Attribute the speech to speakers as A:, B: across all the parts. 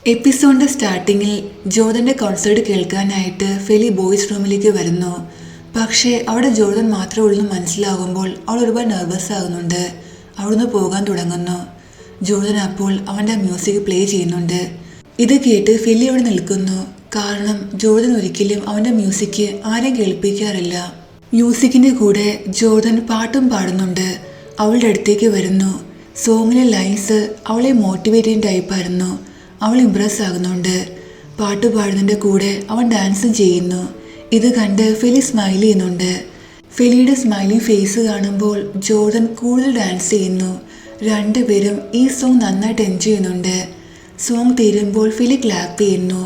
A: എപ്പിസോഡിന്റെ സ്റ്റാർട്ടിങ്ങിൽ ജോർദന്റെ കോൺസേർട്ട് കേൾക്കാനായിട്ട് ഫെലി ബോയ്സ് റൂമിലേക്ക് വരുന്നു. പക്ഷേ അവിടെ ജോർദൻ മാത്രമേ ഉള്ളൂ മനസ്സിലാകുമ്പോൾ അവൾ ഒരുപാട് നെർവസ് ആകുന്നുണ്ട്. അവിടുന്ന് പോകാൻ തുടങ്ങുന്നു. ജോർദൻ അപ്പോൾ അവൻ്റെ മ്യൂസിക് പ്ലേ ചെയ്യുന്നുണ്ട്. ഇത് കേട്ട് ഫെലി അവിടെ നിൽക്കുന്നു. കാരണം ജോർദൻ ഒരിക്കലും അവൻ്റെ മ്യൂസിക് ആരെയും കേൾപ്പിക്കാറില്ല. മ്യൂസിക്കിൻ്റെ കൂടെ ജോർദൻ പാട്ടും പാടുന്നുണ്ട്. അവളുടെ അടുത്തേക്ക് വരുന്നു. സോങ്ങിലെ ലൈൻസ് അവളെ മോട്ടിവേറ്റ് ചെയ്യുന്ന ടൈപ്പായിരുന്നു. അവൾ ഇംപ്രസ് ആകുന്നുണ്ട്. പാട്ട് പാടുന്നതിൻ്റെ കൂടെ അവൻ ഡാൻസും ചെയ്യുന്നു. ഇത് കണ്ട് ഫെലി സ്മൈൽ ചെയ്യുന്നുണ്ട്. ഫെലിയുടെ സ്മൈലിംഗ് ഫേസ് കാണുമ്പോൾ ജോർദൻ കൂടുതൽ ഡാൻസ് ചെയ്യുന്നു. രണ്ടുപേരും ഈ സോങ് നന്നായിട്ട് എൻജോയ് ചെയ്യുന്നുണ്ട്. സോങ് തീരുമ്പോൾ ഫെലി ക്ലാപ്പ് ചെയ്യുന്നു.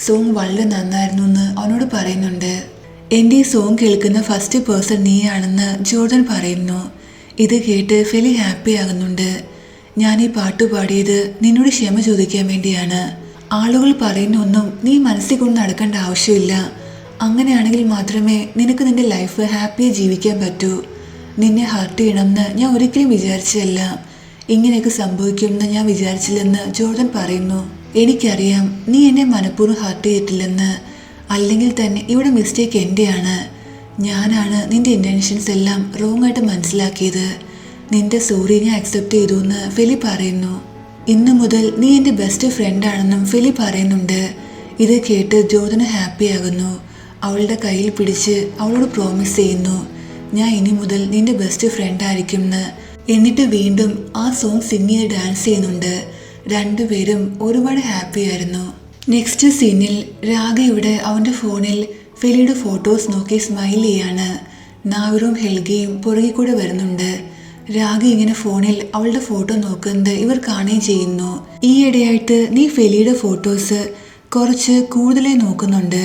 A: സോങ് വളരെ നന്നായിരുന്നു എന്ന് അവനോട് പറയുന്നുണ്ട്. എൻ്റെ ഈ സോങ് കേൾക്കുന്ന ഫസ്റ്റ് പേഴ്സൺ നീയാണെന്ന് ജോർദൻ പറയുന്നു. ഇത് കേട്ട് ഫെലി ഹാപ്പി ആകുന്നുണ്ട്. ഞാൻ ഈ പാട്ട് പാടിയത് നിന്നോട് ക്ഷമ ചോദിക്കാൻ വേണ്ടിയാണ്. ആളുകൾ പറയുന്നൊന്നും നീ മനസ്സിൽ കൊണ്ട് നടക്കേണ്ട ആവശ്യമില്ല. അങ്ങനെയാണെങ്കിൽ മാത്രമേ നിനക്ക് നിന്റെ ലൈഫ് ഹാപ്പിയായി ജീവിക്കാൻ പറ്റൂ. നിന്നെ ഹർട്ട് ചെയ്യണമെന്ന് ഞാൻ ഒരിക്കലും വിചാരിച്ചതല്ല. ഇങ്ങനെയൊക്കെ സംഭവിക്കുമെന്ന് ഞാൻ വിചാരിച്ചില്ലെന്ന് ജോർദൻ പറയുന്നു. എനിക്കറിയാം നീ എന്നെ മനഃപൂർവ്വം ഹർട്ട് ചെയ്തിട്ടില്ലെന്ന്. അല്ലെങ്കിൽ തന്നെ ഇവിടെ മിസ്റ്റേക്ക് എൻ്റെയാണ്. ഞാനാണ് നിന്റെ ഇൻറ്റൻഷൻസ് എല്ലാം റോങ് ആയിട്ട് മനസ്സിലാക്കിയത്. നിന്റെ സോറി ഞാൻ അക്സെപ്റ്റ് ചെയ്തു എന്ന് ഫെലി പറയുന്നു. ഇന്നു മുതൽ നീ എൻ്റെ ബെസ്റ്റ് ഫ്രണ്ടാണെന്നും ഫെലി പറയുന്നുണ്ട്. ഇത് കേട്ട് ജോർദന് ഹാപ്പി ആകുന്നു. അവളുടെ കയ്യിൽ പിടിച്ച് അവളോട് പ്രോമിസ് ചെയ്യുന്നു, ഞാൻ ഇനി മുതൽ നിന്റെ ബെസ്റ്റ് ഫ്രണ്ട് ആയിരിക്കും എന്ന്. എന്നിട്ട് വീണ്ടും ആ സോങ് സിംഗ് ചെയ്ത് ഡാൻസ് ചെയ്യുന്നുണ്ട്. രണ്ടുപേരും ഒരുപാട് ഹാപ്പി ആയിരുന്നു. നെക്സ്റ്റ് സീനിൽ രാഗയുടെ അവൻ്റെ ഫോണിൽ ഫെലിയുടെ ഫോട്ടോസ് നോക്കി സ്മൈൽ ചെയ്യാണ്. നാവിറും ഹെൽഗയും പുറകെ കൂടെ വരുന്നുണ്ട്. രാഗ ഇങ്ങനെ ഫോണിൽ അവളുടെ ഫോട്ടോ നോക്കുന്നത് ഇവർ കാണുകയും ചെയ്യുന്നു. ഈയിടെയായിട്ട് നീ ഫെലിയുടെ ഫോട്ടോസ് കുറച്ച് കൂടുതലായി നോക്കുന്നുണ്ട്.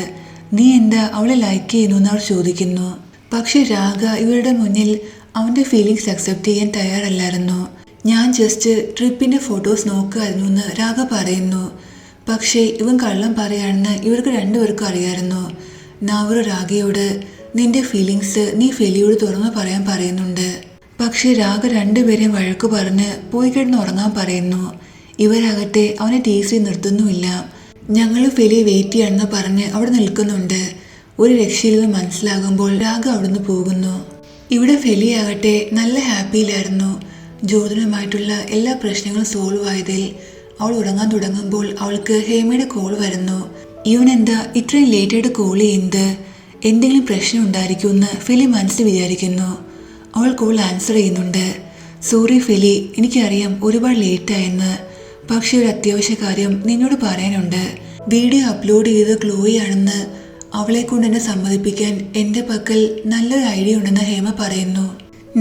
A: നീ എന്താ അവളെ ലൈക്ക് ചെയ്യുന്നു എന്ന് അവർ ചോദിക്കുന്നു. പക്ഷെ രാഗ ഇവരുടെ മുന്നിൽ അവൻ്റെ ഫീലിങ്സ് അക്സെപ്റ്റ് ചെയ്യാൻ തയ്യാറല്ലായിരുന്നു. ഞാൻ ജസ്റ്റ് ട്രിപ്പിൻ്റെ ഫോട്ടോസ് നോക്കുമായിരുന്നു എന്ന് രാഗ പറയുന്നു. പക്ഷേ ഇവൻ കള്ളം പറയാണെന്ന് ഇവർക്ക് രണ്ടുപേർക്കും അറിയാമായിരുന്നു. നാവർ രാഗയോട് നിന്റെ ഫീലിങ്സ് നീ ഫെലിയോട് തുറന്നു പറയാൻ പറയുന്നുണ്ട്. പക്ഷെ രാഗ രണ്ടുപേരെയും വഴക്കു പറഞ്ഞ് പോയി കിടന്ന് ഉറങ്ങാൻ പറയുന്നു. ഇവരാകട്ടെ അവനെ ടീസി നിർത്തുന്നുമില്ല. ഞങ്ങൾ ഫെലി വെയിറ്റ് ചെയ്യാണെന്ന് പറഞ്ഞ് അവിടെ നിൽക്കുന്നുണ്ട്. ഒരു രക്ഷയില്ലെന്ന് മനസ്സിലാകുമ്പോൾ രാഗ അവിടുന്ന് പോകുന്നു. ഇവിടെ ഫെലി ആകട്ടെ നല്ല ഹാപ്പിയിലായിരുന്നു. ജോർദനുമായിട്ടുള്ള എല്ലാ പ്രശ്നങ്ങളും സോൾവ് ആയതിൽ അവൾ ഉറങ്ങാൻ തുടങ്ങുമ്പോൾ അവൾക്ക് ഹേമയുടെ കോൾ വരുന്നു. ഇവനെന്താ ഇത്രയും ലേറ്റായിട്ട് കോൾ ചെയ്യുന്നത്? എന്തെങ്കിലും പ്രശ്നം ഉണ്ടായിരിക്കുമെന്ന് ഫെലി മനസ്സിൽ വിചാരിക്കുന്നു. അവൾ കോൾ ആൻസർ ചെയ്യുന്നുണ്ട്. സോറി ഫെലി, എനിക്കറിയാം ഒരുപാട് ലേറ്റായെന്ന്. പക്ഷേ ഒരു അത്യാവശ്യ കാര്യം നിന്നോട് പറയാനുണ്ട്. വീഡിയോ അപ്ലോഡ് ചെയ്ത് ക്ലോയാണെന്ന് അവളെ കൊണ്ട് എന്നെ സമ്മതിപ്പിക്കാൻ എൻ്റെ പക്കൽ നല്ലൊരു ഐഡിയ ഉണ്ടെന്ന് ഹേമ പറയുന്നു.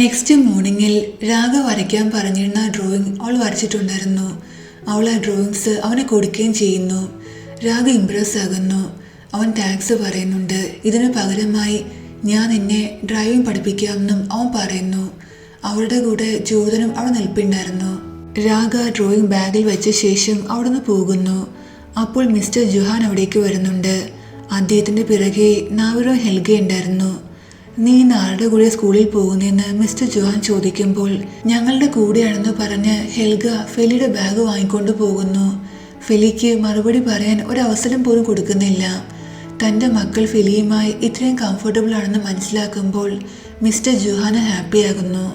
A: നെക്സ്റ്റ് മോർണിംഗിൽ രാഗ വരയ്ക്കാൻ പറഞ്ഞിരുന്ന ഡ്രോയിങ് അവൾ വരച്ചിട്ടുണ്ടായിരുന്നു. അവൾ ആ ഡ്രോയിങ്സ് അവനെ കൊടുക്കുകയും ചെയ്യുന്നു. രാഗ ഇംപ്രസ് ആകുന്നു. അവൻ താങ്ക്സ് പറയുന്നുണ്ട്. ഇതിനു പകരമായി ഞാൻ നിന്നെ ഡ്രൈവിംഗ് പഠിപ്പിക്കാമെന്നും അവൻ പറയുന്നു. അവളുടെ കൂടെ ജോർദനും അവിടെ നിൽപ്പുണ്ടായിരുന്നു. രാഗ ഡ്രോയിങ് ബാഗിൽ വെച്ച ശേഷം അവിടെ നിന്ന് പോകുന്നു. അപ്പോൾ മിസ്റ്റർ ജുഹാൻ അവിടേക്ക് വരുന്നുണ്ട്. അദ്ദേഹത്തിൻ്റെ പിറകെ നാവിറോ ഹെൽഗ ഉണ്ടായിരുന്നു. നീ ഇന്ന് ആരുടെ കൂടെ സ്കൂളിൽ പോകുന്നതെന്ന് മിസ്റ്റർ ജുഹാൻ ചോദിക്കുമ്പോൾ ഞങ്ങളുടെ കൂടെയാണെന്ന് പറഞ്ഞ് ഹെൽഗ ഫെലിയുടെ ബാഗ് വാങ്ങിക്കൊണ്ട് പോകുന്നു. ഫെലിക്ക് മറുപടി പറയാൻ ഒരവസരം പോലും കൊടുക്കുന്നില്ല. തൻ്റെ മക്കൾ ഫെലിയുമായി ഇത്രയും കംഫർട്ടബിൾ ആണെന്ന് മനസ്സിലാക്കുമ്പോൾ മിസ്റ്റർ ജുഹാൻ ഹാപ്പിയാകുന്നു.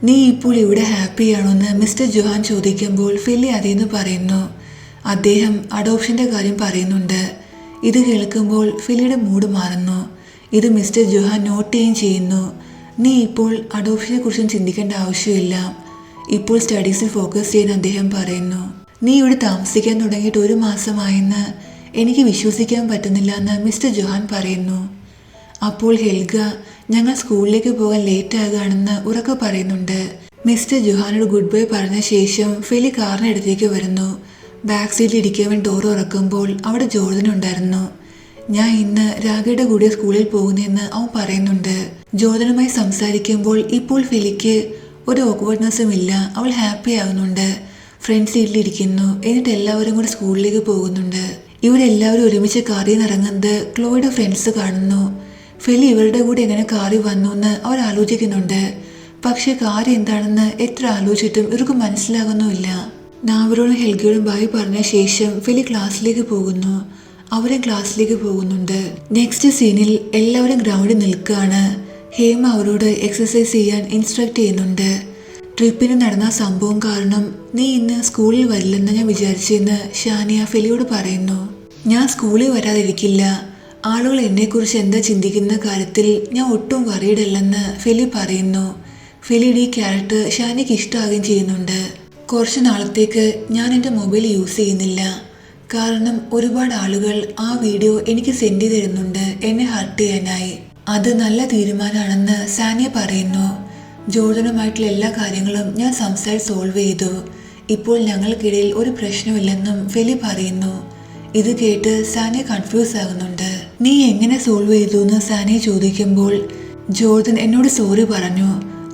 A: നീ ഇപ്പോൾ ഇവിടെ ഹാപ്പിയാണോ എന്ന് മിസ്റ്റർ ജുഹാൻ ചോദിക്കുമ്പോൾ ഫെലി അതേന്ന് പറയുന്നു. അദ്ദേഹം അഡോപ്ഷൻ്റെ കാര്യം പറയുന്നുണ്ട്. ഇത് കേൾക്കുമ്പോൾ ഫെലിയുടെ മൂഡ് മാറുന്നു. ഇത് മിസ്റ്റർ ജുഹാൻ നോട്ട് ചെയ്യുകയും ചെയ്യുന്നു. നീ ഇപ്പോൾ അഡോപ്ഷനെ കുറിച്ചും ചിന്തിക്കേണ്ട ആവശ്യമില്ല. ഇപ്പോൾ സ്റ്റഡീസിൽ ഫോക്കസ് ചെയ്യാൻ അദ്ദേഹം പറയുന്നു. നീ ഇവിടെ താമസിക്കാൻ തുടങ്ങിയിട്ട് 1 മാസമായെന്ന് എനിക്ക് വിശ്വസിക്കാൻ പറ്റുന്നില്ല എന്ന് മിസ്റ്റർ ജുഹാൻ പറയുന്നു. അപ്പോൾ ഹെൽഗ ഞങ്ങൾ സ്കൂളിലേക്ക് പോകാൻ ലേറ്റ് ആകുകയാണെന്ന് ഉറക്കെ പറയുന്നുണ്ട്. മിസ്റ്റർ ജുഹാനോട് ഗുഡ് ബൈ പറഞ്ഞ ശേഷം ഫെലി കാറിനടുത്തേക്ക് വരുന്നു. ബാക്ക് സീറ്റിൽ ഇരിക്കാൻ വേണ്ടി ഡോർ തുറക്കുമ്പോൾ അവിടെ ജോർദനുണ്ടായിരുന്നു. ഞാൻ ഇന്ന് രാഗയുടെ കൂടെ സ്കൂളിൽ പോകുന്നതെന്ന് അവൻ പറയുന്നുണ്ട്. ജോർദനുമായി സംസാരിക്കുമ്പോൾ ഇപ്പോൾ ഫെലിക്ക് ഒരു ഓക്വേർഡ്നെസ്സും ഇല്ല. അവൾ ഹാപ്പി ആകുന്നുണ്ട്. ഫ്രണ്ട് സീറ്റിലിരിക്കുന്നു. എന്നിട്ട് എല്ലാവരും കൂടി സ്കൂളിലേക്ക് പോകുന്നുണ്ട്. ഇവരെല്ലാവരും ഒരുമിച്ച് കാറിൽ നിന്ന് ഇറങ്ങുന്നത് ക്ലോയുടെ ഫ്രണ്ട്സ് കാണുന്നു. ഫെലി ഇവരുടെ കൂടെ എങ്ങനെ കാറിൽ വന്നു എന്ന് അവർ ആലോചിക്കുന്നുണ്ട്. പക്ഷേ കാര്യം എന്താണെന്ന് എത്ര ആലോചിച്ചിട്ടും ഇവർക്ക് മനസ്സിലാകുന്നുമില്ല. നാവറോടും ഹെൽഗയോടും ബായ് പറഞ്ഞ ശേഷം ഫെലി ക്ലാസ്സിലേക്ക് പോകുന്നു. അവരും ക്ലാസ്സിലേക്ക് പോകുന്നുണ്ട്. നെക്സ്റ്റ് സീനിൽ എല്ലാവരും ഗ്രൗണ്ടിൽ നിൽക്കുകയാണ്. ഹേമ അവരോട് എക്സസൈസ് ചെയ്യാൻ ഇൻസ്ട്രക്ട് ചെയ്യുന്നുണ്ട്. ട്രിപ്പിന് നടന്ന സംഭവം കാരണം നീ ഇന്ന് സ്കൂളിൽ വരില്ലെന്ന് ഞാൻ വിചാരിച്ചെന്ന് ഷാനിയ ഫെലിയോട് പറയുന്നു. ഞാൻ സ്കൂളിൽ വരാതിരിക്കില്ല. ആളുകൾ എന്നെക്കുറിച്ച് എന്താ ചിന്തിക്കുന്ന കാര്യത്തിൽ ഞാൻ ഒട്ടും വറീഡല്ലെന്ന് ഫെലി പറയുന്നു. ഫെലിയുടെ ഈ ക്യാരക്ടർ ഷാനിക്ക് ഇഷ്ടമാകുകയും ചെയ്യുന്നുണ്ട്. കുറച്ച് നാളത്തേക്ക് ഞാൻ എൻ്റെ മൊബൈൽ യൂസ് ചെയ്യുന്നില്ല. കാരണം ഒരുപാട് ആളുകൾ ആ വീഡിയോ എനിക്ക് സെൻഡ് ചെയ്ത് തരുന്നുണ്ട് എന്നെ ഹർട്ട് ചെയ്യാനായി. അത് നല്ല തീരുമാനമാണെന്ന് സാനിയ പറയുന്നു. ജോർദനുമായിട്ടുള്ള എല്ലാ കാര്യങ്ങളും ഞാൻ സംസാരിച്ച് സോൾവ് ചെയ്തു. ഇപ്പോൾ ഞങ്ങൾക്കിടയിൽ ഒരു പ്രശ്നമില്ലെന്നും ഫെലി പറയുന്നു. ഇത് കേട്ട് സാനിയ കൺഫ്യൂസ് ആകുന്നുണ്ട്. നീ എങ്ങനെ സോൾവ് ചെയ്തു എന്ന് സാനിയ ചോദിക്കുമ്പോൾ ജോർദൻ എന്നോട് സോറി പറഞ്ഞു.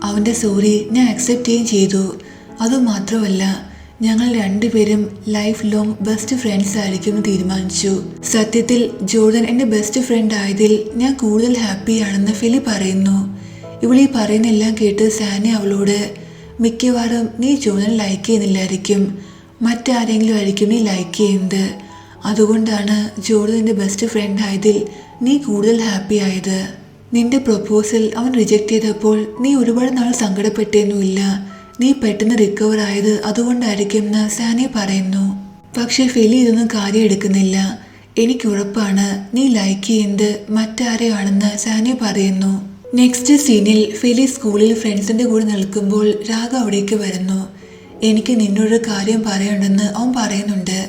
A: അവൻ്റെ സോറി ഞാൻ അക്സെപ്റ്റ് ചെയ്യുകയും ചെയ്തു. അതുമാത്രമല്ല ഞങ്ങൾ രണ്ടുപേരും ലൈഫ് ലോങ് ബെസ്റ്റ് ഫ്രണ്ട്സ് ആയിരിക്കും തീരുമാനിച്ചു. സത്യത്തിൽ ജോർദൻ എൻ്റെ ബെസ്റ്റ് ഫ്രണ്ട് ആയതിൽ ഞാൻ കൂടുതൽ ഹാപ്പിയാണെന്ന് ഫെലി പറയുന്നു. ഇവളീ പറയുന്നെല്ലാം കേട്ട് സാനിയ അവളോട് മിക്കവാറും നീ ജോർദനെ ലൈക്ക് ചെയ്യുന്നില്ലായിരിക്കും, മറ്റാരെങ്കിലും ആയിരിക്കും നീ ലൈക്ക് ചെയ്യുന്നത്. അതുകൊണ്ടാണ് ജോർദൻ്റെ ബെസ്റ്റ് ഫ്രണ്ട് ആയതിൽ നീ കൂടുതൽ ഹാപ്പി ആയത്. നിന്റെ പ്രൊപ്പോസൽ അവൻ റിജക്റ്റ് ചെയ്തപ്പോൾ നീ ഒരുപാട് നാൾ സങ്കടപ്പെട്ടേന്നുമില്ല. നീ പെട്ടെന്ന് റിക്കവർ ആയത് അതുകൊണ്ടായിരിക്കും എന്ന് സാനിയ പറയുന്നു. പക്ഷെ ഫെലി ഇതൊന്നും കാര്യം എടുക്കുന്നില്ല. എനിക്ക് ഉറപ്പാണ് നീ ലൈക്ക് ചെയ്യുന്നത് മറ്റാരെയാണെന്ന് സാനിയ പറയുന്നു. നെക്സ്റ്റ് സീനിൽ ഫെലി സ്കൂളിൽ ഫ്രണ്ട്സിൻ്റെ കൂടെ നിൽക്കുമ്പോൾ രാഘ അവിടേക്ക് വരുന്നു. എനിക്ക് നിന്നോടൊരു കാര്യം പറയണമെന്ന് അവൻ പറയുന്നുണ്ട്.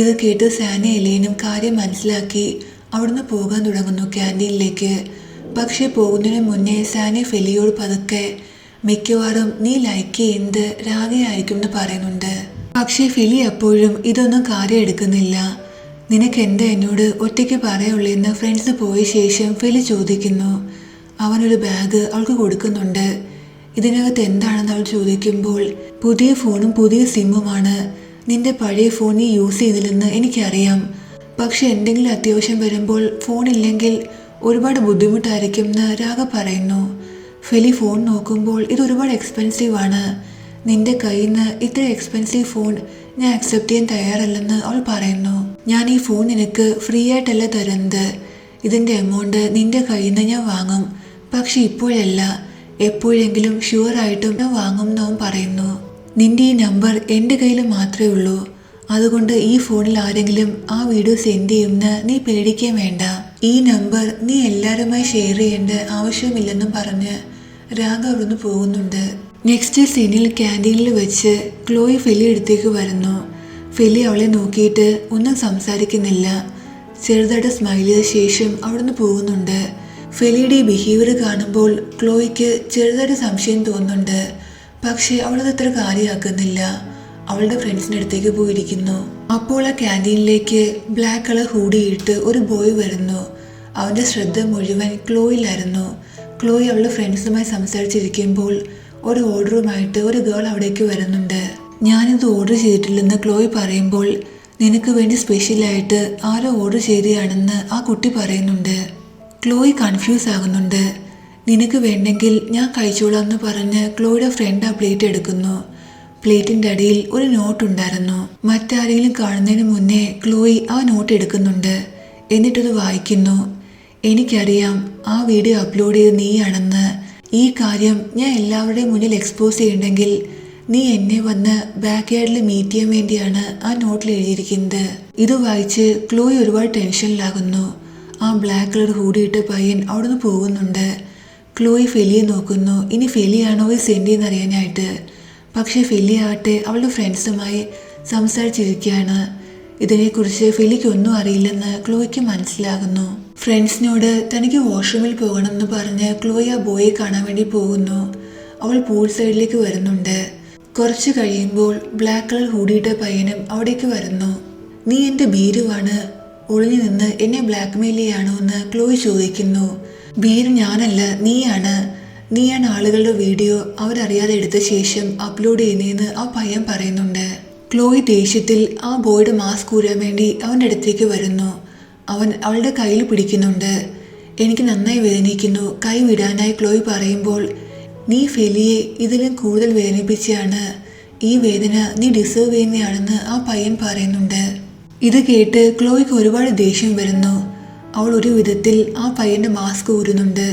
A: ഇത് കേട്ട് സാനിയ എലീനും കാര്യം മനസ്സിലാക്കി അവിടുന്ന് പോകാൻ തുടങ്ങുന്നു ക്യാൻറ്റീനിലേക്ക്. പക്ഷെ പോകുന്നതിന് മുന്നേ സാനിയ ഫെലിയോട് പതുക്കെ മിക്കവാറും നീ ലൈക്ക് ചെയ്യുന്നത് രാഗയായിരിക്കും എന്ന് പറയുന്നുണ്ട്. പക്ഷേ ഫെലി എപ്പോഴും ഇതൊന്നും കാര്യം എടുക്കുന്നില്ല. നിനക്ക് എന്താ എന്നോട് ഒറ്റയ്ക്ക് പറയുള്ളൂ എന്ന് ഫ്രണ്ട്സ് പോയ ശേഷം ഫെലി ചോദിക്കുന്നു. അവനൊരു ബാഗ് അവൾക്ക് കൊടുക്കുന്നുണ്ട്. ഇതിനകത്ത് എന്താണെന്ന് അവൾ ചോദിക്കുമ്പോൾ പുതിയ ഫോണും പുതിയ സിമ്മുമാണ്. നിന്റെ പഴയ ഫോൺ നീ യൂസ് ചെയ്തില്ലെന്ന് എനിക്കറിയാം. പക്ഷെ എന്തെങ്കിലും അത്യാവശ്യം വരുമ്പോൾ ഫോണില്ലെങ്കിൽ ഒരുപാട് ബുദ്ധിമുട്ടായിരിക്കും എന്ന് രാഘ പറയുന്നു. ഫെലി ഫോൺ നോക്കുമ്പോൾ ഇത് ഒരുപാട് എക്സ്പെൻസീവ് ആണ്. നിന്റെ കയ്യിൽ നിന്ന് ഇത്ര എക്സ്പെൻസീവ് ഫോൺ ഞാൻ അക്സെപ്റ്റ് ചെയ്യാൻ തയ്യാറല്ലെന്ന് അവൾ പറയുന്നു. ഞാൻ ഈ ഫോൺ നിനക്ക് ഫ്രീ ആയിട്ടല്ല തരുന്നത്. ഇതിൻ്റെ എമൗണ്ട് നിന്റെ കയ്യിൽ നിന്ന് ഞാൻ വാങ്ങും. പക്ഷെ ഇപ്പോഴല്ല, എപ്പോഴെങ്കിലും ഷുവറായിട്ടും ഞാൻ വാങ്ങും എന്ന് അവൻ പറയുന്നു. നിന്റെ ഈ നമ്പർ എൻ്റെ കയ്യിൽ മാത്രമേ ഉള്ളൂ. അതുകൊണ്ട് ഈ ഫോണിൽ ആരെങ്കിലും ആ വീഡിയോ സെൻഡ് ചെയ്യുമെന്ന് നീ പേടിക്കുകയും വേണ്ട. ഈ നമ്പർ നീ എല്ലാവരുമായി ഷെയർ ചെയ്യേണ്ട ആവശ്യമില്ലെന്നും പറഞ്ഞ് രാഘ അവിടുന്ന് പോകുന്നുണ്ട്. നെക്സ്റ്റ് സീനിൽ ക്യാൻറ്റീനിൽ വെച്ച് ക്ലോയി ഫെലി അടുത്തേക്ക് വരുന്നു. ഫെലി അവളെ നോക്കിയിട്ട് ഒന്നും സംസാരിക്കുന്നില്ല. ചെറുതായിട്ട് സ്മൈൽ ചെയ്ത ശേഷം അവിടുന്ന് പോകുന്നുണ്ട്. ഫെലിയുടെ ഈ ബിഹേവിയർ കാണുമ്പോൾ ക്ലോയിക്ക് ചെറുതായിട്ട് സംശയം തോന്നുന്നുണ്ട്. പക്ഷേ അവളത് അത്ര കാര്യമാക്കുന്നില്ല. അവളുടെ ഫ്രണ്ട്സിൻ്റെ അടുത്തേക്ക് പോയിരിക്കുന്നു. അപ്പോൾ ആ ക്യാൻറ്റീനിലേക്ക് ബ്ലാക്ക് കളർ ഹൂഡിയിട്ട് ഒരു ബോയ് വരുന്നു. അവൻ്റെ ശ്രദ്ധ മുഴുവൻ ക്ലോയിലായിരുന്നു. ക്ലോയി അവളുടെ ഫ്രണ്ട്സുമായി സംസാരിച്ചിരിക്കുമ്പോൾ ഒരു ഓർഡറുമായിട്ട് ഒരു ഗേൾ അവിടേക്ക് വരുന്നുണ്ട്. ഞാനിത് ഓർഡർ ചെയ്തിട്ടില്ലെന്ന് ക്ലോയി പറയുമ്പോൾ നിനക്ക് വേണ്ടി സ്പെഷ്യലായിട്ട് ആരോ ഓർഡർ ചെയ്തതാണെന്ന് ആ കുട്ടി പറയുന്നുണ്ട്. ക്ലോയി കൺഫ്യൂസ് ആകുന്നുണ്ട്. നിനക്ക് വേണ്ടെങ്കിൽ ഞാൻ കഴിച്ചോളാം എന്ന് പറഞ്ഞ് ക്ലോയുടെ ഫ്രണ്ട് ആ പ്ലേറ്റ് എടുക്കുന്നു. പ്ലേറ്റിൻ്റെ അടിയിൽ ഒരു നോട്ട് ഉണ്ടായിരുന്നു. മറ്റാരെങ്കിലും കാണുന്നതിന് മുന്നേ ക്ലോയി ആ നോട്ട് എടുക്കുന്നുണ്ട്. എന്നിട്ടത് വായിക്കുന്നു. എനിക്കറിയാം ആ വീഡിയോ അപ്ലോഡ് ചെയ്ത് നീയാണെന്ന്. ഈ കാര്യം ഞാൻ എല്ലാവരുടെയും മുന്നിൽ എക്സ്പോസ് ചെയ്യണമെങ്കിൽ നീ എന്നെ വന്ന് ബാക്ക് യാർഡിൽ മീറ്റ് ചെയ്യാൻ വേണ്ടിയാണ് ആ നോട്ടിൽ എഴുതിയിരിക്കുന്നത്. ഇത് വായിച്ച് ക്ലോയി ഒരുപാട് ടെൻഷനിലാകുന്നു. ആ ബ്ലാക്ക് കളർ ഹൂഡിയിട്ട പയ്യൻ അവിടുന്ന് പോകുന്നുണ്ട്. ക്ലോയി ഫെലിയെ നോക്കുന്നു. ഇനി ഫെലിയാണോ ഈ സെൻഡ് ചെയ്യുന്നറിയാനായിട്ട്. പക്ഷേ ഫെലി ആകട്ടെ അവളുടെ ഫ്രണ്ട്സുമായി സംസാരിച്ചിരിക്കുകയാണ്. ഇതിനെക്കുറിച്ച് ഫെലിക്ക് ഒന്നും അറിയില്ലെന്ന് ക്ലോയ്ക്ക് മനസ്സിലാകുന്നു. ഫ്രണ്ട്സിനോട് തനിക്ക് വാഷ്റൂമിൽ പോകണമെന്ന് പറഞ്ഞ് ക്ലോയി ആ ബോയെ കാണാൻ വേണ്ടി പോകുന്നു. അവൾ പൂൾ സൈഡിലേക്ക് വരുന്നുണ്ട്. കുറച്ച് കഴിയുമ്പോൾ ബ്ലാക്ക് കളർ ഹൂഡിയിട്ട പയ്യനും അവിടേക്ക് വരുന്നു. നീ എൻ്റെ ഭീരുവാണ്, ഒളിഞ്ഞു നിന്ന് എന്നെ ബ്ലാക്ക് മെയിൽ ചെയ്യാണോ എന്ന് ക്ലോയി ചോദിക്കുന്നു. ഭീരു ഞാനല്ല, നീയാണ് ആളുകളുടെ വീഡിയോ അവരറിയാതെ എടുത്ത ശേഷം അപ്ലോഡ് ചെയ്യുന്നതെന്ന് ആ പയ്യൻ പറയുന്നുണ്ട്. ക്ലോയി ദേഷ്യത്തിൽ ആ ബോയുടെ മാസ്ക് ഊരാൻ വേണ്ടി അവൻ്റെ അടുത്തേക്ക് വരുന്നു. അവൻ അവളുടെ കയ്യിൽ പിടിക്കുന്നുണ്ട്. എനിക്ക് നന്നായി വേദനിക്കുന്നു. കൈ വിടാനായി ക്ലോയി പറയുമ്പോൾ നീ ഫെലിയെ ഇതിലും കൂടുതൽ വേദനിപ്പിച്ചാണ് ഈ വേദന നീ ഡിസേർവ് ചെയ്യുന്നതാണെന്ന് ആ പയ്യൻ പറയുന്നുണ്ട്. ഇത് കേട്ട് ക്ലോയ്ക്ക് ഒരുപാട് ദേഷ്യം വരുന്നു. അവൾ ഒരു വിധത്തിൽ ആ പയ്യന്റെ മാസ്ക് ഊരുന്നുണ്ട്.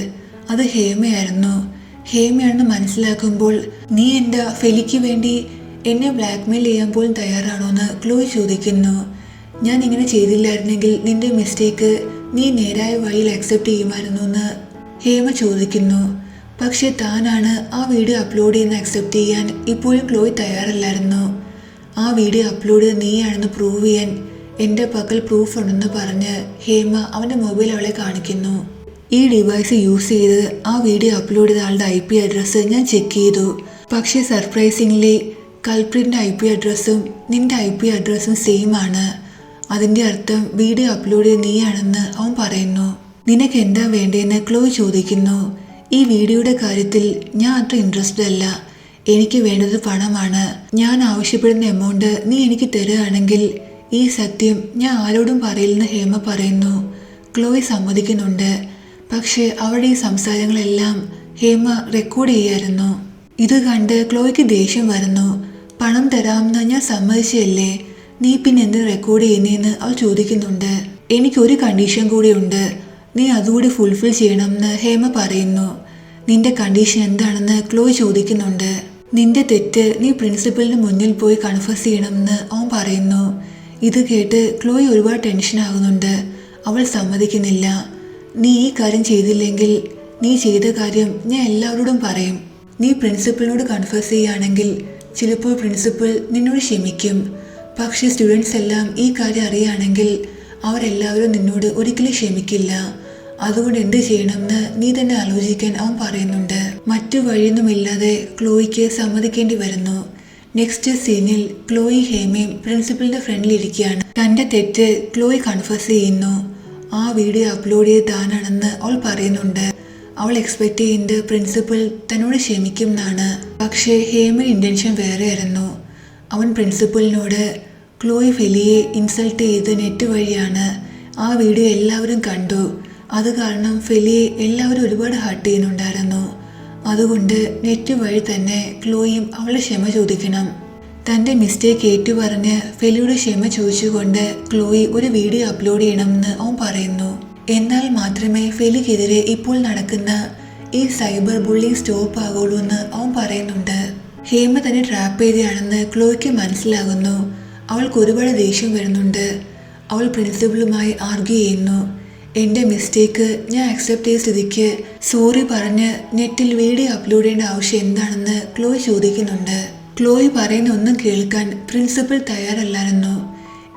A: അത് ഹേമയായിരുന്നു. ഹേമയാണെന്ന് മനസ്സിലാക്കുമ്പോൾ നീ എൻ്റെ ഫെലിക്ക് വേണ്ടി എന്നെ ബ്ലാക്ക്മെയിൽ ചെയ്യാൻ പോലും തയ്യാറാണോ എന്ന് ക്ലോയ് ചോദിക്കുന്നു. ഞാൻ ഇങ്ങനെ ചെയ്തില്ലായിരുന്നെങ്കിൽ നിന്റെ മിസ്റ്റേക്ക് നീ നേരായ വഴിയിൽ അക്സെപ്റ്റ് ചെയ്യുമായിരുന്നു എന്ന് ഹേമ ചോദിക്കുന്നു. പക്ഷെ താനാണ് ആ വീഡിയോ അപ്ലോഡ് ചെയ്യുന്ന അക്സെപ്റ്റ് ചെയ്യാൻ ഇപ്പോഴും ക്ലോയ് തയ്യാറല്ലായിരുന്നു. ആ വീഡിയോ അപ്ലോഡ് ചെയ്ത് നീയാണെന്ന് പ്രൂവ് ചെയ്യാൻ എൻ്റെ പക്കൽ പ്രൂഫ് ഉണ്ടെന്ന് പറഞ്ഞ് ഹേമ അവൻ്റെ മൊബൈൽ അവളെ കാണിക്കുന്നു. ഈ ഡിവൈസ് യൂസ് ചെയ്ത് ആ വീഡിയോ അപ്ലോഡ് ചെയ്ത ആളുടെ IP അഡ്രസ്സ് ഞാൻ ചെക്ക് ചെയ്തു. പക്ഷേ സർപ്രൈസിംഗ്ലി കൾപ്രിറ്റിൻ്റെ IP അഡ്രസ്സും നിന്റെ IP അഡ്രസ്സും സെയിം ആണ്. അതിൻ്റെ അർത്ഥം വീഡിയോ അപ്ലോഡ് ചെയ്ത് നീയാണെന്ന് അവൻ പറയുന്നു. നിനക്ക് എന്താ വേണ്ടതെന്ന് ക്ലോയ് ചോദിക്കുന്നു. ഈ വീഡിയോയുടെ കാര്യത്തിൽ ഞാൻ അത്ര ഇൻട്രസ്റ്റഡ് അല്ല. എനിക്ക് വേണ്ടത് പണമാണ്. ഞാൻ ആവശ്യപ്പെടുന്ന എമൗണ്ട് നീ എനിക്ക് തരുകയാണെങ്കിൽ ഈ സത്യം ഞാൻ ആരോടും പറയില്ലെന്ന് ഹേമ പറയുന്നു. ക്ലോയ് സമ്മതിക്കുന്നുണ്ട്. പക്ഷേ അവരുടെ ഈ സംസാരങ്ങളെല്ലാം ഹേമ റെക്കോർഡ് ചെയ്യായിരുന്നു. ഇത് കണ്ട് ക്ലോയ്ക്ക് ദേഷ്യം വരുന്നു. പണം തരാമെന്ന് ഞാൻ സമ്മതിച്ചല്ലേ, നീ പിന്നെ എന്ത് റെക്കോർഡ് ചെയ്യുന്നതെന്ന് അവൾ ചോദിക്കുന്നുണ്ട്. എനിക്കൊരു കണ്ടീഷൻ കൂടിയുണ്ട്, നീ അതുകൂടി ഫുൾഫിൽ ചെയ്യണമെന്ന് ഹേമ പറയുന്നു. നിന്റെ കണ്ടീഷൻ എന്താണെന്ന് ക്ലോയ് ചോദിക്കുന്നുണ്ട്. നിന്റെ തെറ്റ് നീ പ്രിൻസിപ്പലിന് മുന്നിൽ പോയി കൺഫസ് ചെയ്യണമെന്ന് അവൻ പറയുന്നു. ഇത് കേട്ട് ക്ലോയ് ഒരുപാട് ടെൻഷൻ ആകുന്നുണ്ട്. അവൾ സമ്മതിക്കുന്നില്ല. നീ ഈ കാര്യം ചെയ്തില്ലെങ്കിൽ നീ ചെയ്ത കാര്യം ഞാൻ എല്ലാവരോടും പറയും. നീ പ്രിൻസിപ്പലിനോട് കൺഫസ് ചെയ്യുകയാണെങ്കിൽ ചിലപ്പോൾ പ്രിൻസിപ്പൽ നിന്നോട് ക്ഷമിക്കും. പക്ഷേ സ്റ്റുഡൻസ് എല്ലാം ഈ കാര്യം അറിയുകയാണെങ്കിൽ അവരെല്ലാവരും നിന്നോട് ഒരിക്കലും ക്ഷമിക്കില്ല. അതുകൊണ്ട് എന്ത് ചെയ്യണമെന്ന് നീ തന്നെ ആലോചിക്കാൻ അവൻ പറയുന്നുണ്ട്. മറ്റു വഴിയൊന്നുമില്ലാതെ ക്ലോയ്ക്ക് സമ്മതിക്കേണ്ടി വരുന്നു. നെക്സ്റ്റ് സീനിൽ ക്ലോയി ഹേമയും പ്രിൻസിപ്പലിന്റെ ഫ്രണ്ടിൽ ഇരിക്കുകയാണ്. തന്റെ തെറ്റ് ക്ലോയി കൺഫസ് ചെയ്യുന്നു. ആ വീഡിയോ അപ്ലോഡ് ചെയ്ത് താനാണെന്ന് അവൾ പറയുന്നുണ്ട്. അവൾ എക്സ്പെക്ട് ചെയ്യുന്നത് പ്രിൻസിപ്പൽ തന്നോട് ക്ഷമിക്കും എന്നാണ്. പക്ഷേ ഹേമയുടെ ഇന്റൻഷൻ വേറെയായിരുന്നു. അവൻ പ്രിൻസിപ്പലിനോട് ക്ലോയി ഫെലിയെ ഇൻസൾട്ട് ചെയ്ത് നെറ്റ് വഴിയാണ് ആ വീഡിയോ എല്ലാവരും കണ്ടു, അത് കാരണം ഫെലിയെ എല്ലാവരും ഒരുപാട് ഹർട്ട് ചെയ്യുന്നുണ്ടായിരുന്നു, അതുകൊണ്ട് നെറ്റ് വഴി തന്നെ ക്ലോയും അവളുടെ ക്ഷമ ചോദിക്കണം. തൻ്റെ മിസ്റ്റേക്ക് ഏറ്റുപറഞ്ഞ് ഫെലിയോട് ക്ഷമ ചോദിച്ചുകൊണ്ട് ക്ലോയി ഒരു വീഡിയോ അപ്ലോഡ് ചെയ്യണമെന്ന് അവൻ പറയുന്നു. എന്നാൽ മാത്രമേ ഫെലിക്കെതിരെ ഇപ്പോൾ നടക്കുന്ന ഈ സൈബർ ബുള്ളിങ് സ്റ്റോപ്പ് ആകുള്ളൂ എന്ന് അവൻ പറയുന്നുണ്ട്. ഹേമ തന്നെ ട്രാപ്പ് ചെയ്തതാണെന്ന് ക്ലോയ്ക്ക് മനസ്സിലാകുന്നു. അവൾക്ക് ഒരുപാട് ദേഷ്യം വരുന്നുണ്ട്. അവൾ പ്രിൻസിപ്പളുമായി ആർഗ്യൂ ചെയ്യുന്നു. എൻ്റെ മിസ്റ്റേക്ക് ഞാൻ അക്സെപ്റ്റ് ചെയ്ത സ്ഥിതിക്ക് സോറി പറഞ്ഞ് നെറ്റിൽ വീഡിയോ അപ്ലോഡ് ചെയ്യേണ്ട ആവശ്യം എന്താണെന്ന് ക്ലോയ് ചോദിക്കുന്നുണ്ട്. ക്ലോയ് പറയുന്ന ഒന്നും കേൾക്കാൻ പ്രിൻസിപ്പൽ തയ്യാറല്ലായിരുന്നു.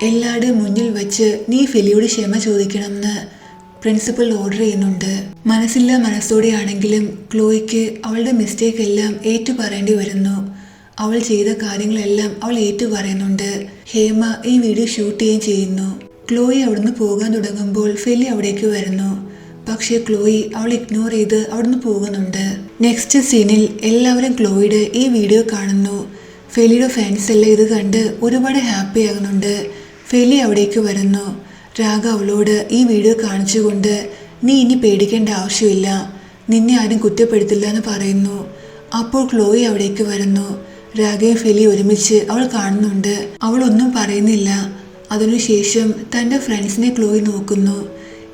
A: എല്ലാവരുടെയും മുന്നിൽ വെച്ച് നീ ഫെലിയോട് ക്ഷമ ചോദിക്കണമെന്ന് പ്രിൻസിപ്പൽ ഓർഡർ ചെയ്യുന്നുണ്ട്. മനസ്സില്ലാ മനസ്സോടെയാണെങ്കിലും ക്ലോയ്ക്ക് അവളുടെ മിസ്റ്റേക്ക് എല്ലാം ഏറ്റു പറയേണ്ടി വരുന്നു. അവൾ ചെയ്ത കാര്യങ്ങളെല്ലാം അവൾ ഏറ്റു പറയുന്നുണ്ട്. ഹേമ ഈ വീഡിയോ ഷൂട്ട് ചെയ്യുകയും ചെയ്യുന്നു. ക്ലോയി അവിടുന്ന് പോകാൻ തുടങ്ങുമ്പോൾ ഫെലി അവിടേക്ക് വരുന്നു. പക്ഷേ ക്ലോയി അവൾ ഇഗ്നോർ ചെയ്ത് അവിടുന്ന് പോകുന്നുണ്ട്. നെക്സ്റ്റ് സീനിൽ എല്ലാവരും ക്ലോയിയുടെ ഈ വീഡിയോ കാണുന്നു. ഫെലിയുടെ ഫ്രണ്ട്സ് എല്ലാം ഇത് കണ്ട് ഒരുപാട് ഹാപ്പി ആകുന്നുണ്ട്. ഫെലി അവിടേക്ക് വരുന്നു. രാഗ അവളോട് ഈ വീഡിയോ കാണിച്ചുകൊണ്ട് നീ ഇനി പേടിക്കേണ്ട ആവശ്യമില്ല, നിന്നെ ആരും കുറ്റപ്പെടുത്തില്ല എന്ന് പറയുന്നു. അപ്പോൾ ക്ലോയി അവിടേക്ക് വരുന്നു. രാഗയും ഫെലി ഒരുമിച്ച് അവൾ കാണുന്നുണ്ട്. അവളൊന്നും പറയുന്നില്ല. അതിനുശേഷം തൻ്റെ ഫ്രണ്ട്സിനെ ക്ലോയി നോക്കുന്നു.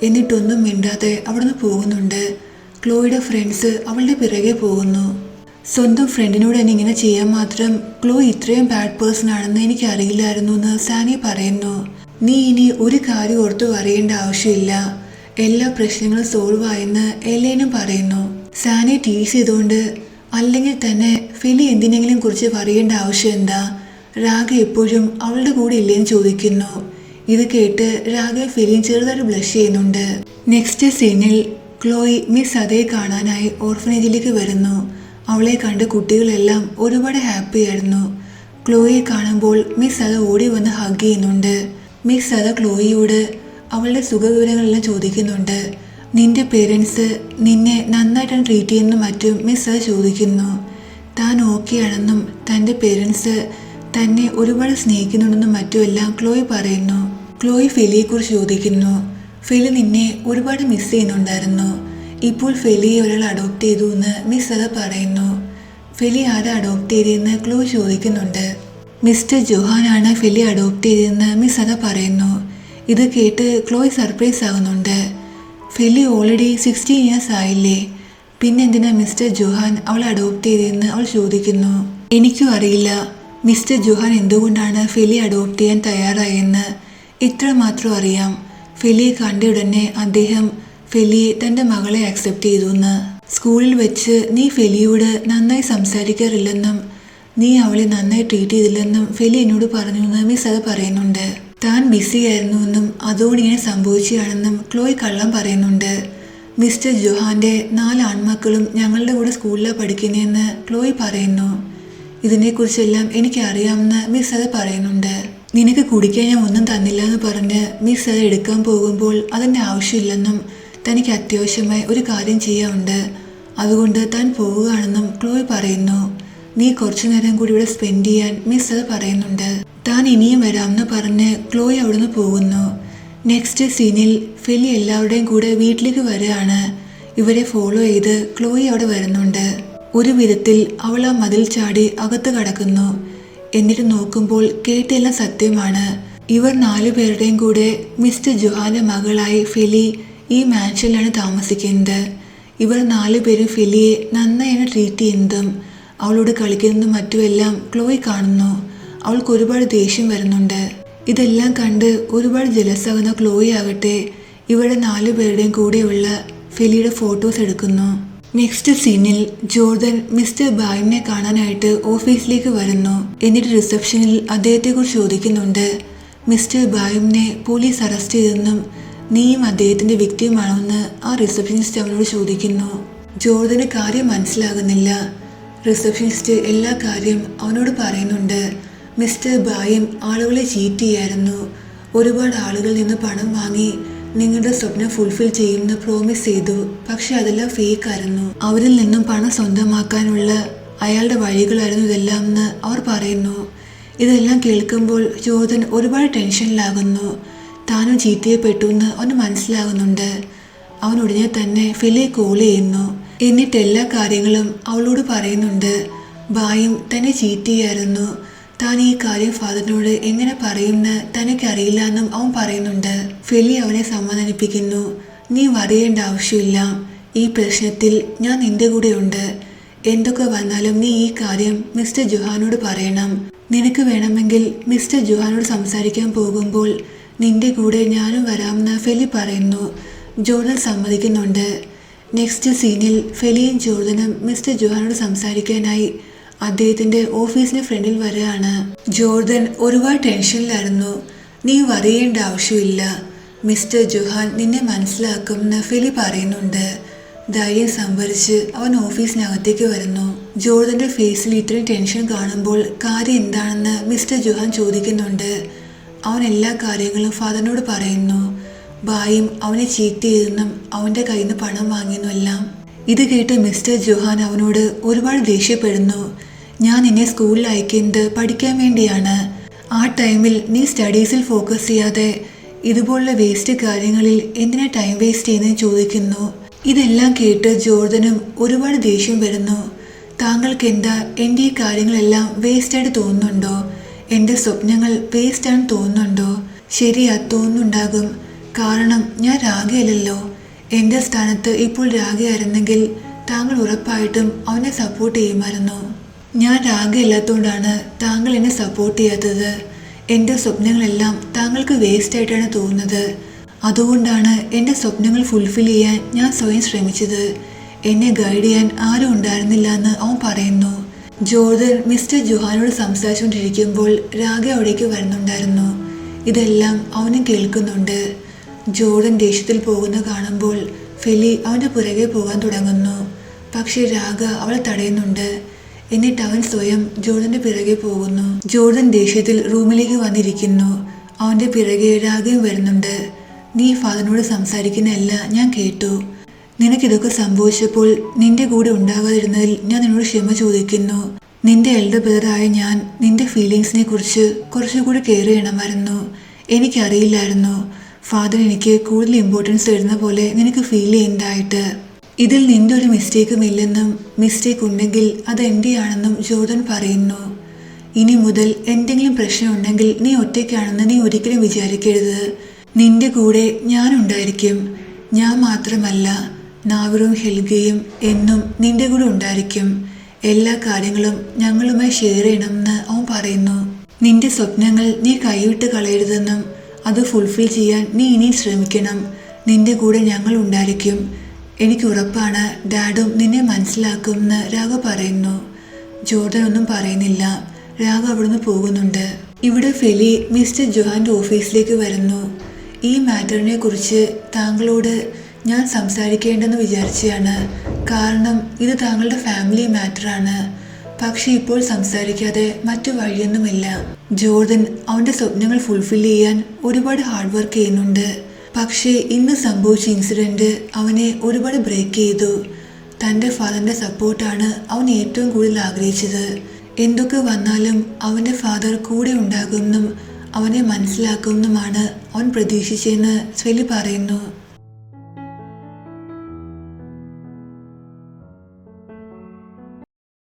A: എന്നിട്ടൊന്നും മിണ്ടാതെ അവിടുന്ന് പോകുന്നുണ്ട്. ക്ലോയിയുടെ ഫ്രണ്ട്സ് അവളുടെ പിറകെ പോകുന്നു. സ്വന്തം ഫ്രണ്ടിനോട് തന്നെ ഇങ്ങനെ ചെയ്യാൻ മാത്രം ക്ലോയി ഇത്രയും ബാഡ് പേഴ്സൺ ആണെന്ന് എനിക്ക് അറിയില്ലായിരുന്നു എന്ന് സാനി പറയുന്നു. നീ ഇനി ഒരു കാര്യം ഓർത്തു അറിയേണ്ട ആവശ്യമില്ല, എല്ലാ പ്രശ്നങ്ങളും സോൾവ് ആയെന്ന് എലേനും പറയുന്നു. സാനി ടീസ് ചെയ്തുകൊണ്ട് അല്ലെങ്കിൽ തന്നെ ഫെലി എന്തിനെങ്കിലും കുറിച്ച് പറയേണ്ട ആവശ്യം എന്താ, രാഗ എപ്പോഴും അവളുടെ കൂടെ ഇല്ലേന്ന് ചോദിക്കുന്നു. ഇത് കേട്ട് രാഗ ഫെലിയും ചെറുതായിട്ട് ബ്ലഷ് ചെയ്യുന്നുണ്ട്. നെക്സ്റ്റ് സീനിൽ ക്ലോയി മിസ് അതയെ കാണാനായി ഓർഫനേജിലേക്ക് വരുന്നു. അവളെ കണ്ട് കുട്ടികളെല്ലാം ഒരുപാട് ഹാപ്പി ആയിരുന്നു. ക്ലോയെ കാണുമ്പോൾ മിസ് അത ഓടി വന്ന് ഹഗ് ചെയ്യുന്നുണ്ട്. മിസ് അത ക്ലോയിയോട് അവളുടെ സുഖവിവരങ്ങളെല്ലാം ചോദിക്കുന്നുണ്ട്. നിന്റെ പേരൻസ് നിന്നെ നന്നായിട്ടാണ് ട്രീറ്റ് ചെയ്യുന്നതും മറ്റും മിസ് അത ചോദിക്കുന്നു. താൻ ഓക്കെ ആണെന്നും തൻ്റെ പേരൻസ് തന്നെ ഒരുപാട് സ്നേഹിക്കുന്നുണ്ടെന്നും മറ്റുമെല്ലാം ക്ലോയി പറയുന്നു. ക്ലോയി ഫെലിയെക്കുറിച്ച് ചോദിക്കുന്നു. ഫെലി നിന്നെ ഒരുപാട് മിസ് ചെയ്യുന്നുണ്ടായിരുന്നു. ഇപ്പോൾ ഫെലിയെ ഒരാൾ അഡോപ്റ്റ് ചെയ്തു എന്ന് മിസ് അത പറയുന്നു. ഫെലി ആരെ അഡോപ്റ്റ് ചെയ്തതെന്ന് ക്ലോ ചോദിക്കുന്നുണ്ട്. മിസ്റ്റർ ജോഹാനാണ് ഫെലി അഡോപ്റ്റ് ചെയ്തതെന്ന് മിസ് അത പറയുന്നു. ഇത് കേട്ട് ക്ലോയ് സർപ്രൈസ് ആകുന്നുണ്ട്. ഫെലി ഓൾറെഡി 16 ഇയേഴ്സ് ആയില്ലേ, പിന്നെന്തിനാ മിസ്റ്റർ ജോഹാൻ അവളെ അഡോപ്റ്റ് ചെയ്തതെന്ന് അവൾ ചോദിക്കുന്നു. എനിക്കും അറിയില്ല മിസ്റ്റർ ജോഹാൻ എന്തുകൊണ്ടാണ് ഫെലി അഡോപ്റ്റ് ചെയ്യാൻ തയ്യാറായെന്ന്. ഇത്ര മാത്രം അറിയാം, ഫെലിയെ കണ്ട ഉടനെ അദ്ദേഹം ഫെലിയെ തൻ്റെ മകളെ അക്സെപ്റ്റ് ചെയ്തു എന്ന്. സ്കൂളിൽ വെച്ച് നീ ഫെലിയോട് നന്നായി സംസാരിക്കാറില്ലെന്നും നീ അവളെ നന്നായി ട്രീറ്റ് ചെയ്തില്ലെന്നും ഫെലി എന്നോട് പറഞ്ഞു എന്ന് മിസ് അത് പറയുന്നുണ്ട്. താൻ ബിസി ആയിരുന്നു എന്നും അതുകൊണ്ട് ഇങ്ങനെ സംഭവിച്ചതാണെന്നും ക്ലോയ് കള്ളം പറയുന്നുണ്ട്. മിസ്റ്റർ ജോഹാന്റെ 4 ആൺമക്കളും ഞങ്ങളുടെ കൂടെ സ്കൂളിലാണ് പഠിക്കുന്നതെന്ന് ക്ലോയ് പറയുന്നു. ഇതിനെക്കുറിച്ചെല്ലാം എനിക്ക് അറിയാമെന്ന് മിസ് അത് പറയുന്നുണ്ട്. നിനക്ക് കുടിക്കാൻ ഞാൻ ഒന്നും തന്നില്ല എന്ന് പറഞ്ഞ് മിസ് അത് എടുക്കാൻ പോകുമ്പോൾ അതിൻ്റെ ആവശ്യമില്ലെന്നും തനിക്ക് അത്യാവശ്യമായി ഒരു കാര്യം ചെയ്യാനുണ്ട്, അതുകൊണ്ട് താൻ പോവുകയാണെന്നും ക്ലോയ് പറയുന്നു. നീ കുറച്ചു നേരം കൂടി ഇവിടെ സ്പെൻഡ് ചെയ്യാൻ മിസ് അത് പറയുന്നുണ്ട്. താൻ ഇനിയും വരാമെന്ന് പറഞ്ഞ് ക്ലോയ് അവിടുന്ന് പോകുന്നു. നെക്സ്റ്റ് സീനിൽ ഫെലി എല്ലാവരുടെയും കൂടെ വീട്ടിലേക്ക് വരികയാണ്. ഇവരെ ഫോളോ ചെയ്ത് ക്ലോയ് അവിടെ വരുന്നുണ്ട്. ഒരു വിധത്തിൽ അവൾ ആ മതിൽ ചാടി അകത്ത് കടക്കുന്നു. എന്നിട്ട് നോക്കുമ്പോൾ കേട്ടെല്ലാം സത്യമാണ്. ഇവർ 4 പേരുടെയും കൂടെ മിസ്റ്റർ ജോഹാന്റെ മകളായി ഫെലി ഈ മാൻഷനിലാണ് താമസിക്കുന്നത്. ഇവർ 4 പേരും ഫെലിയെ നന്നായാണ് ട്രീറ്റ് ചെയ്യുന്നതും അവളോട് കളിക്കുന്നതും മറ്റുമെല്ലാം ക്ലോയ് കാണുന്നു. അവൾക്ക് ഒരുപാട് ദേഷ്യം വരുന്നുണ്ട്. ഇതെല്ലാം കണ്ട് ഒരുപാട് ജലസാകുന്ന ക്ലോയ് ആകട്ടെ ഇവരുടെ 4 പേരുടെയും കൂടെയുള്ള ഫെലിയുടെ ഫോട്ടോസ് എടുക്കുന്നു. നെക്സ്റ്റ് സീനിൽ ജോർദൻ മിസ്റ്റർ ബായിമിനെ കാണാനായിട്ട് ഓഫീസിലേക്ക് വരുന്നു. എന്നിട്ട് റിസപ്ഷനിൽ അദ്ദേഹത്തെക്കുറിച്ച് ചോദിക്കുന്നുണ്ട്. മിസ്റ്റർ ബായിമിനെ പോലീസ് അറസ്റ്റ് ചെയ്തെന്നും നീയും അദ്ദേഹത്തിന്റെ വ്യക്തിയുമാണെന്ന് ആ റിസപ്ഷനിസ്റ്റ് അവനോട് ചോദിക്കുന്നു. ജോർദന് കാര്യം മനസ്സിലാകുന്നില്ല. റിസപ്ഷനിസ്റ്റ് എല്ലാ കാര്യം അവനോട് പറയുന്നുണ്ട്. മിസ്റ്റർ ബായിം ആളുകളെ ചീറ്റ് ചെയ്യായിരുന്നു. ഒരുപാട് ആളുകളിൽ നിന്ന് പണം വാങ്ങി നിങ്ങളുടെ സ്വപ്നം ഫുൾഫിൽ ചെയ്യുമെന്ന് പ്രോമിസ് ചെയ്തു. പക്ഷെ അതെല്ലാം ഫേക്ക് ആയിരുന്നു. അവരിൽ നിന്നും പണം സ്വന്തമാക്കാനുള്ള അയാളുടെ വഴികളായിരുന്നു ഇതെല്ലാം എന്ന് അവർ പറയുന്നു. ഇതെല്ലാം കേൾക്കുമ്പോൾ ജോർദൻ ഒരുപാട് ടെൻഷനിലാകുന്നു. താനും ചീറ്റ് ചെയ്യപ്പെട്ടു എന്ന് അവന് മനസ്സിലാകുന്നുണ്ട്. അവൻ ഉടനെ തന്നെ ഫെലിയെ കോൾ ചെയ്യുന്നു. എന്നിട്ട് എല്ലാ കാര്യങ്ങളും അവളോട് പറയുന്നുണ്ട്. ബായും തന്നെ ചീറ്റ് ചെയ്യായിരുന്നു. താൻ ഈ കാര്യം ഫാദറിനോട് എങ്ങനെ പറയുമെന്ന് തനിക്കറിയില്ല എന്നും അവൻ പറയുന്നുണ്ട്. ഫെലി അവനെ സമാധാനിപ്പിക്കുന്നു. നീ വറിയേണ്ട ആവശ്യമില്ല, ഈ പ്രശ്നത്തിൽ ഞാൻ നിന്റെ കൂടെ ഉണ്ട്. എന്തൊക്കെ വന്നാലും നീ ഈ കാര്യം മിസ്റ്റർ ജോഹാനോട് പറയണം. നിനക്ക് വേണമെങ്കിൽ മിസ്റ്റർ ജോഹാനോട് സംസാരിക്കാൻ പോകുമ്പോൾ നിന്റെ കൂടെ ഞാനും വരാമെന്ന് ഫെലി പറയുന്നു. ജോർദൻ സമ്മതിക്കുന്നുണ്ട്. നെക്സ്റ്റ് സീനിൽ ഫെലിയും ജോർദനും മിസ്റ്റർ ജോഹാനോട് സംസാരിക്കാനായി അദ്ദേഹത്തിന്റെ ഓഫീസിന് ഫ്രണ്ടിൽ വരികയാണ്. ജോർദൻ ഒരുപാട് ടെൻഷനിലായിരുന്നു. നീ വറിയേണ്ട ആവശ്യമില്ല, മിസ്റ്റർ ജോഹാൻ നിന്നെ മനസ്സിലാക്കുമെന്ന് ഫെലി പറയുന്നുണ്ട്. ധൈര്യം സംഭരിച്ച് അവൻ ഓഫീസിനകത്തേക്ക് വരുന്നു. ജോർദന്റെ ഫേസിൽ ഇത്രയും ടെൻഷൻ കാണുമ്പോൾ കാര്യം എന്താണെന്ന് മിസ്റ്റർ ജോഹാൻ ചോദിക്കുന്നുണ്ട്. അവൻ എല്ലാ കാര്യങ്ങളും ഫാദറിനോട് പറയുന്നു. ബായും അവനെ ചീറ്റ് ചെയ്തെന്നും അവന്റെ കയ്യിൽ നിന്ന് പണം വാങ്ങിയെന്നുമെല്ലാം. ഇത് കേട്ട് മിസ്റ്റർ ജോഹാൻ അവനോട് ഒരുപാട് ദേഷ്യപ്പെടുന്നു. ഞാൻ നിന്നെ സ്കൂളിൽ അയക്കുന്നത് പഠിക്കാൻ വേണ്ടിയാണ്. ആ ടൈമിൽ നീ സ്റ്റഡീസിൽ ഫോക്കസ് ചെയ്യാതെ ഇതുപോലുള്ള വേസ്റ്റ് കാര്യങ്ങളിൽ എന്തിനാ ടൈം വേസ്റ്റ് ചെയ്യുന്നതെന്ന് ചോദിക്കുന്നു. ഇതെല്ലാം കേട്ട് ജോർദനും ഒരുപാട് ദേഷ്യം വരുന്നു. താങ്കൾക്ക് എന്താ എൻ്റെ ഈ കാര്യങ്ങളെല്ലാം വേസ്റ്റായിട്ട് തോന്നുന്നുണ്ടോ? എൻ്റെ സ്വപ്നങ്ങൾ വേസ്റ്റാണെന്ന് തോന്നുന്നുണ്ടോ? ശരിയാ, തോന്നുന്നുണ്ടാകും. കാരണം ഞാൻ രാഗയല്ലല്ലോ. എൻ്റെ സ്ഥാനത്ത് ഇപ്പോൾ രാഗയായിരുന്നെങ്കിൽ താങ്കൾ ഉറപ്പായിട്ടും അവനെ സപ്പോർട്ട് ചെയ്യുമായിരുന്നു. ഞാൻ രാഗയല്ലാത്തതുകൊണ്ടാണ് താങ്കൾ എന്നെ സപ്പോർട്ട് ചെയ്യാത്തത്. എൻ്റെ സ്വപ്നങ്ങളെല്ലാം താങ്കൾക്ക് വേസ്റ്റായിട്ടാണ് തോന്നുന്നത്. അതുകൊണ്ടാണ് എൻ്റെ സ്വപ്നങ്ങൾ ഫുൾഫിൽ ചെയ്യാൻ ഞാൻ സ്വയം ശ്രമിച്ചത്. എന്നെ ഗൈഡ് ചെയ്യാൻ ആരും ഉണ്ടായിരുന്നില്ല എന്ന് അവൻ പറയുന്നു. ജോർദൻ മിസ്റ്റർ ജോഹാനോട് സംസാരിച്ചുകൊണ്ടിരിക്കുമ്പോൾ രാഗ അവിടേക്ക് വരുന്നുണ്ടായിരുന്നു. ഇതെല്ലാം അവനും കേൾക്കുന്നുണ്ട്. ജോർദൻ ദേഷ്യത്തിൽ പോകുന്ന കാണുമ്പോൾ ഫെലി അവൻ്റെ പുറകെ പോകാൻ തുടങ്ങുന്നു. പക്ഷേ രാഗ അവളെ തടയുന്നുണ്ട്. എന്നിട്ട് അവൻ സ്വയം ജോർദന്റെ പിറകെ പോകുന്നു. ജോർദൻ ദേഷ്യത്തിൽ റൂമിലേക്ക് വന്നിരിക്കുന്നു. അവൻ്റെ പിറകെ രാഗയും വരുന്നുണ്ട്. നീ ഫാദറിനോട് സംസാരിക്കുന്നതല്ല ഞാൻ കേട്ടു. നിനക്കിതൊക്കെ സംഭവിച്ചപ്പോൾ നിന്റെ കൂടെ ഉണ്ടാകാതിരുന്നതിൽ ഞാൻ നിന്നോട് ക്ഷമ ചോദിക്കുന്നു. നിന്റെ എൽഡർ ബ്രദറായ ഞാൻ നിന്റെ ഫീലിങ്സിനെ കുറിച്ച് കുറച്ചുകൂടി കെയർ ചെയ്യണമായിരുന്നു. എനിക്കറിയില്ലായിരുന്നു ഫാദർ എനിക്ക് കൂടുതൽ ഇമ്പോർട്ടൻസ് തരുന്ന പോലെ നിനക്ക് ഫീൽ ചെയ്യുന്നതായിട്ട്. ഇതിൽ നിന്റെ ഒരു മിസ്റ്റേക്കും ഇല്ലെന്നും മിസ്റ്റേക്ക് ഉണ്ടെങ്കിൽ അത് എൻ്റെയാണെന്നും ജോർദൻ പറയുന്നു. ഇനി മുതൽ എന്തെങ്കിലും പ്രശ്നമുണ്ടെങ്കിൽ നീ ഒറ്റയ്ക്കാണെന്ന് നീ ഒരിക്കലും വിചാരിക്കരുത്. നിന്റെ കൂടെ ഞാനുണ്ടായിരിക്കും. ഞാൻ മാത്രമല്ല, നാവിറും ഹെൽഗയും എന്നും നിന്റെ കൂടെ ഉണ്ടായിരിക്കും. എല്ലാ കാര്യങ്ങളും ഞങ്ങളുമായി ഷെയർ ചെയ്യണമെന്ന് അവൻ പറയുന്നു. നിന്റെ സ്വപ്നങ്ങൾ നീ കൈവിട്ട് കളയരുതെന്നും അത് ഫുൾഫിൽ ചെയ്യാൻ നീ ഇനി ശ്രമിക്കണം. നിന്റെ കൂടെ ഞങ്ങൾ ഉണ്ടായിരിക്കും. എനിക്ക് ഉറപ്പാണ് ഡാഡും നിന്നെ മനസ്സിലാക്കുമെന്ന് രാഘ പറയുന്നു. ജോർദൻ ഒന്നും പറയുന്നില്ല. രാഘ അവിടുന്ന് പോകുന്നുണ്ട്. ഇവിടെ ഫെലി മിസ്റ്റർ ജോഹാന്റെ ഓഫീസിലേക്ക് വരുന്നു. ഈ മാറ്ററിനെ കുറിച്ച് താങ്കളോട് ഞാൻ സംസാരിക്കേണ്ടെന്ന് വിചാരിച്ചാണ്. കാരണം ഇത് താങ്കളുടെ ഫാമിലി മാറ്ററാണ്. പക്ഷെ ഇപ്പോൾ സംസാരിക്കാതെ മറ്റു വഴിയൊന്നുമില്ല. ജോർദൻ അവൻ്റെ സ്വപ്നങ്ങൾ ഫുൾഫിൽ ചെയ്യാൻ ഒരുപാട് ഹാർഡ് വർക്ക് ചെയ്യുന്നുണ്ട്. പക്ഷേ ഇന്ന് സംഭവിച്ച ഇൻസിഡൻറ്റ് അവനെ ഒരുപാട് ബ്രേക്ക് ചെയ്തു. തൻ്റെ ഫാദറിൻ്റെ സപ്പോർട്ടാണ് അവൻ ഏറ്റവും കൂടുതൽ ആഗ്രഹിച്ചത്. എന്തൊക്കെ വന്നാലും അവൻ്റെ ഫാദർ കൂടെ ഉണ്ടാകുമെന്നും അവനെ മനസ്സിലാക്കുമെന്നുമാണ് അവൻ പ്രതീക്ഷിച്ചതെന്ന് ഫെലി പറയുന്നു.